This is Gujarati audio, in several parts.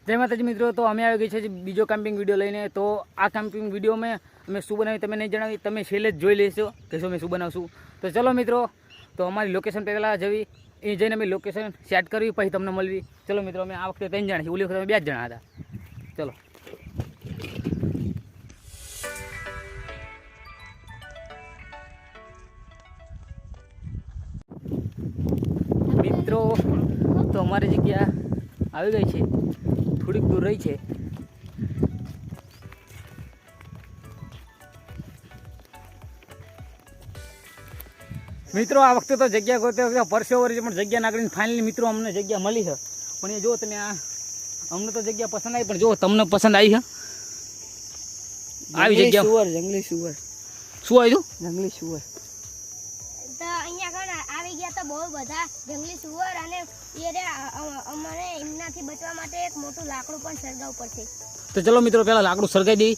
जय माताजी मित्रों। तो अमे આવી ગઈ છે બીજો કેમ્પિંગ વિડીયો લઈને। તો આ કેમ્પિંગ વિડીયોમાં અમે શું બનાવ્યું તમે નહીં જણાવી, તમે છેલ્લે જ જોઈ લેશો કે શું અમે શું બનાવશું। તો ચલો મિત્રો, તો અમારી લોકેશન પહેલાં જવી, એ જઈને અમે લોકેશન સેટ કરવી, પછી તમને મળવી। ચલો મિત્રો, અમે આ વખતે 3 જણા છીએ, ઓલી વખતે અમે 2 જ જણા હતા। ચલો મિત્રો, તો અમારી જગ્યા આવી ગઈ છે, થોડીક દૂર રહી છે। મિત્રો આ વખતે તો જગ્યા ગોતે પરસો વળી પણ જગ્યા ના કરીને ફાઇનલી મિત્રો અમને જગ્યા મળી છે। પણ એ જો તમે આ અમને તો જગ્યા પસંદ આવી, પણ જો તમને પસંદ આવી છે આવી જગ્યા? સુવર, જંગલી સુવર। શું આવ્યું? જંગલી સુવર। તો અહીંયા કણ આવી ગયા તો બહુ બધા જંગલી સુવર, અને અમને એમનાથી બચવા માટે એક મોટું લાકડું પણ સળગાવવું પડશે। તો ચલો મિત્રો, પહેલાં લાકડું સળગાવી દઈએ,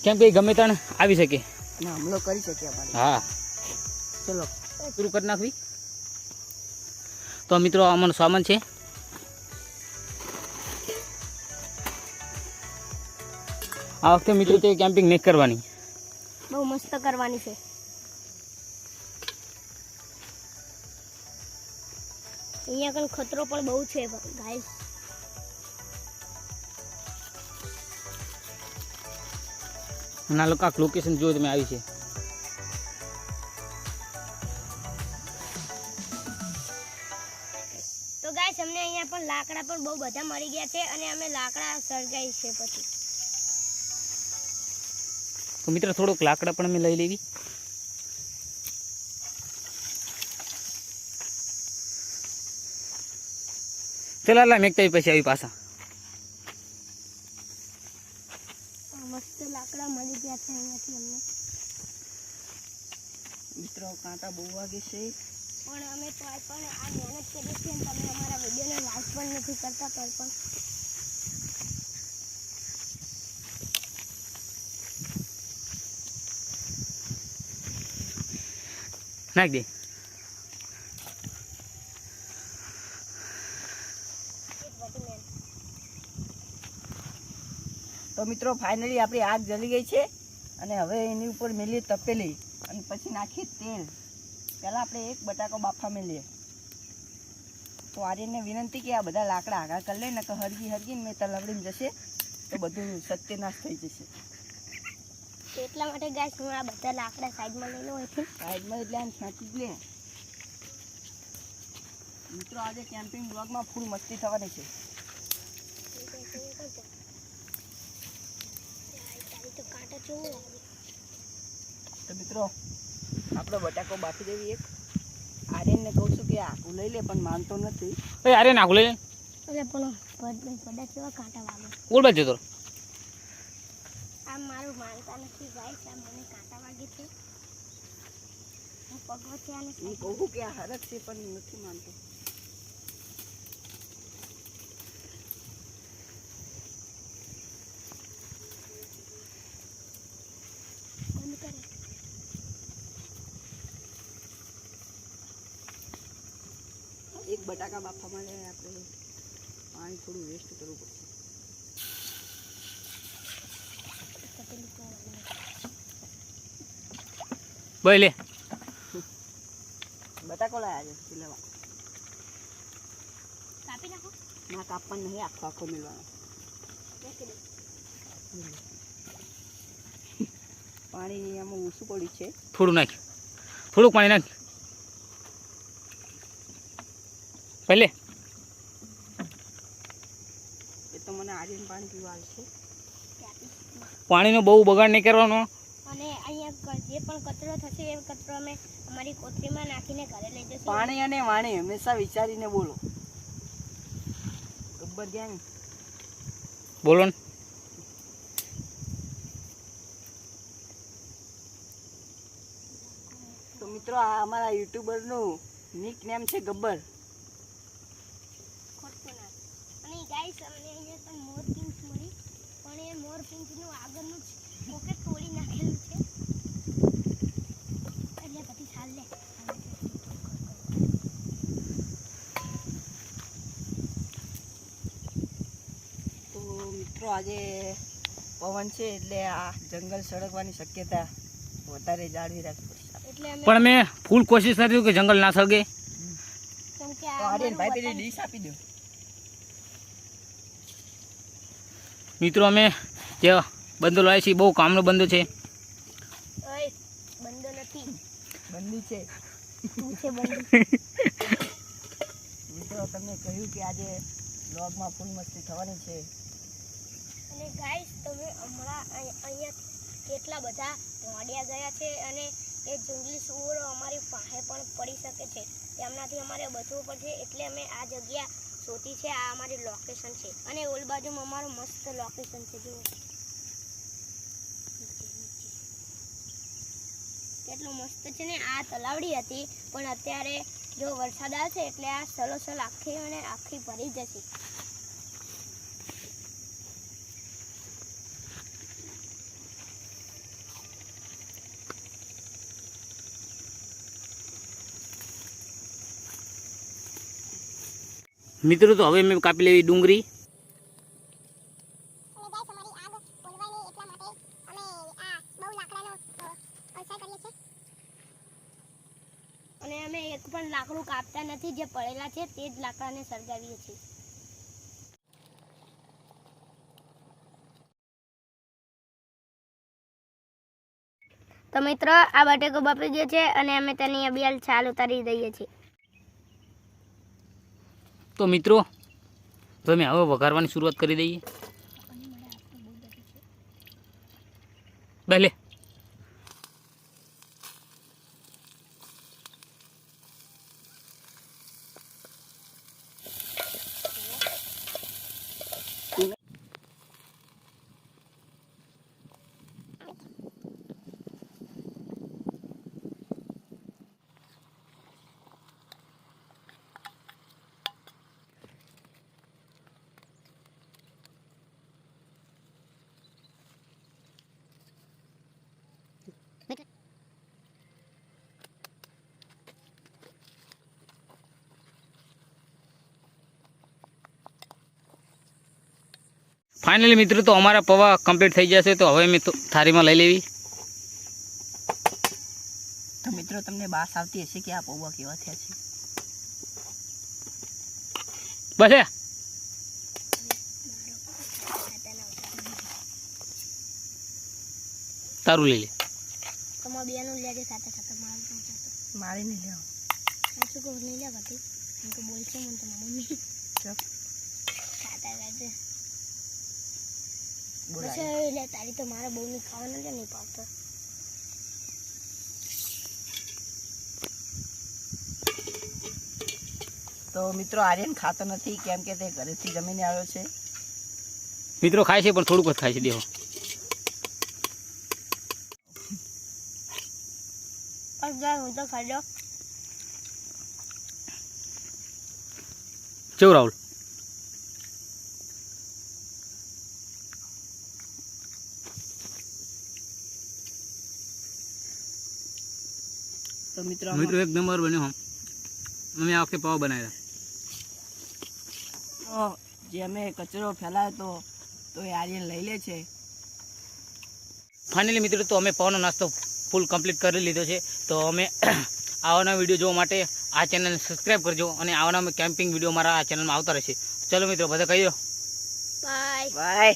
કેમ કે ગમે ત્યાં આવી શકે અને હુમલો કરી શકે અમારે। હા ચલો પૂરું કરી નાખવી। તો મિત્રો આમાંનો સામાન છે, આ વખતે મિત્રો તે કેમ્પિંગ નહીં કરવાની, બહુ મસ્ત કરવાની છે। અહીંયા કણ ખતરો પણ બહુ છે ગાઈસ। ના લોકો આ લોકેશન જો તમે આવી છે, તો ગાઈસ અમને અહીંયા પણ લાકડા પણ બહુ બધા મળી ગયા છે, અને અમે લાકડા સળગાઈ છે પછી। તો મિત્રો થોડોક લાકડા પણ અમે લઈ લેવી। ચલા લા મેકતા પછી આવી પાછા। મસ્ત લાકડા મળી ગયા છે અહીંયાથી અમને। મિત્રો કાંટા બહુ વાગે છે, પણ અમે તો પણ આ મહેનત કરી છે, અને તમે અમારા વિડીયોને લાઈક પણ નથી કરતા, તો પણ નાખ દે। તો મિત્રો ફાઇનલી આપણી આગ જલી ગઈ છે, અને હવે એની ઉપર મેલીએ તપેલી, અને પછી નાખીએ તેલ। પહેલાં આપણે એક બટાકો બાફા મેલીએ। તો આર્યનને વિનંતી કે આ બધા લાકડા આગળ કરી લે, ને કે હરગીને મેં તલવડીને જશે તો બધું સત્યનાશ થઈ જશે। તો એટલા માટે ગાઈસ હું આ બધા લાકડા સાઈડમાં લઈ લઉં અહીંથી। સાઈડમાં એટલે આમ ખેંચી જ લે। મિત્રો આજે કેમ્પિંગ બ્લોગમાં ફૂલ મસ્તી થવાની છે। તો કાંટા કેવું લાગે? તો મિત્રો આપણે બટાકો બાફી દેવી એક। આર્યનને કહું છું કે આખું લઈ લે, પણ માનતો નથી। એ અરે નાખું લઈ લે, એટલે પણ પડા કેવા કાંટા વાગે? ઓલ બાજુ તો આ મારું માનતા નથી ગાઈસ, આ મને કાંટા વાગે છે। હું પગવથી આને હું કહું કે આ હરક છે, પણ નથી માનતો। બંધ કરે। એક બટાકા બાફવા માટે આપણે પાણી થોડું વેસ્ટ કરવું પડશે। બોલ લે, બટાકો લાયા છે સિલેવા। કાપી નાખો। ના કાપવાનું નહીં, આખો આખો મેળવાનો। પાણી આમાં ઓછું પડ્યું છે, થોડું નાખ, થોડુંક પાણી નાખ પહેલે। એ તો મને આર્યન પાણી પીવા આવશે। પાણીનો બહુ બગાડ નહીં કરવાનો, અને અહીંયા જે પણ કચરો થશે એ કચરો અમે અમારી કોથળીમાં નાખીને ઘરે લઈ જઈશું। પાણી અને વાણી હંમેશા વિચારીને બોલો। ગબ્બર ગેંગ બોલો ને। તો મિત્રો આ અમારા યુટ્યુબરનું નિક નેમ છે ગબ્બર। ખોટું ના। અને ગાઈસ અમને અહીંયા તો મોર પિંચ મળી, પણ એ મોર પિંચનું આગળનું પોકેટ તોડી નાખેલું છે, એટલે બધી છાલ લે। મિત્રો આજે પવન છે એટલે આ જંગલ સળગવાની શક્યતા વધારે જાળવી રાખવી પડશે. એટલે અમે પણ મેં ફૂલ કોશિશ કરી કે જંગલ ના સળગે. કેમ કે તો આ આર્યન ભાઈ અમારું પેલી વતન ડીશ આપી દો. મિત્રો અમે જે બંધો લાવીએ છીએ બહુ કામનો બંધો છે. ઓય, બંધો નથી, બંદી છે. તું છે બંધો. મિત્રો તમને કહ્યું કે આજે બ્લોગમાં ફૂલ મસ્તી થવાની છે. અને ગાઈસ તમે હમણાં અહીંયા કેટલા બધા વાડિયા ગયા છે અને એ જંગલી સુવરો અમારી પાસે પણ પડી શકે છે. તેમનાથી અમારે બચવું પડશે એટલે અમે આ જગ્યા શોધી છે. આ અમારી લોકેશન છે અને ઓલ બાજુમાં અમારું મસ્ત લોકેશન છે. જુઓ કેટલું મસ્ત છે ને. આ તલાવડી હતી પણ અત્યારે જો વરસાદ આવશે એટલે આ સલોસલ આખી અને આખી ભરી જશે. મિત્રો તો હવે મેં કાપી લેવી ડુંગળી. અને અમે એક પણ લાકડું કાપતા નથી, જે પડેલા છે તે જ લાકડાને સળગાવીએ છીએ. તો મિત્રો આ બટેકો બફાઈ ગયો છે અને અમે તેની અબિયાલ છાલ ઉતારી દઈએ છીએ. તો મિત્રો તમે હવે વઘારવાની શરૂઆત કરી દઈએ. ભલે ફાઇનલી મિત્રો તો અમારા પૌવા કમ્પ્લીટ થઈ જશે. તો હવે મેં થાળીમાં લઈ લેવી. તો મિત્રો તમને બાસ આવતી હશે કે આ પૌવા કેવા થયા છે. ભલે તારું લઈ લે. તમારા બેનું લેજે સાથે સાથે મારું પણ સાથે. મારે નહીં લેવા. સાચું કહું નહીં લેવા હતી. એમ તો બોલશે મને તો મમ્મી ચપ ખાતા રહેશે. બોલાય. પછી એટલે તારી તો મારે બહુ નહીં ખાવાનું છે નહીં પાવતો. તો મિત્રો આર્યન ખાતો નથી કેમ કે તે ઘરેથી જમીને આવ્યો છે. મિત્રો ખાય છે પણ થોડુંક જ ખાય છે. દેખો બસ ગાય હું તો ખાઈ લો. કેવું રાહુલ? તો મિત્રો મિત્રો એક નંબર બન્યો. અમે આ વખતે પૌવા બનાવ્યા. જે અમે કચરો ફેલાયો તો એ આર્યન લઈ લે છે. ફાઇનલી મિત્રો તો અમે પૌવાનો નાસ્તો ફૂલ કમ્પ્લીટ કરી લીધો છે. તો અમે આવાના વિડીયો જોવા માટે આ ચેનલને સબસ્ક્રાઈબ કરજો અને આવાના કેમ્પિંગ વિડીયો મારા આ ચેનલમાં આવતા રહેશે. ચલો મિત્રો બધા કહી દો બાય. બાય.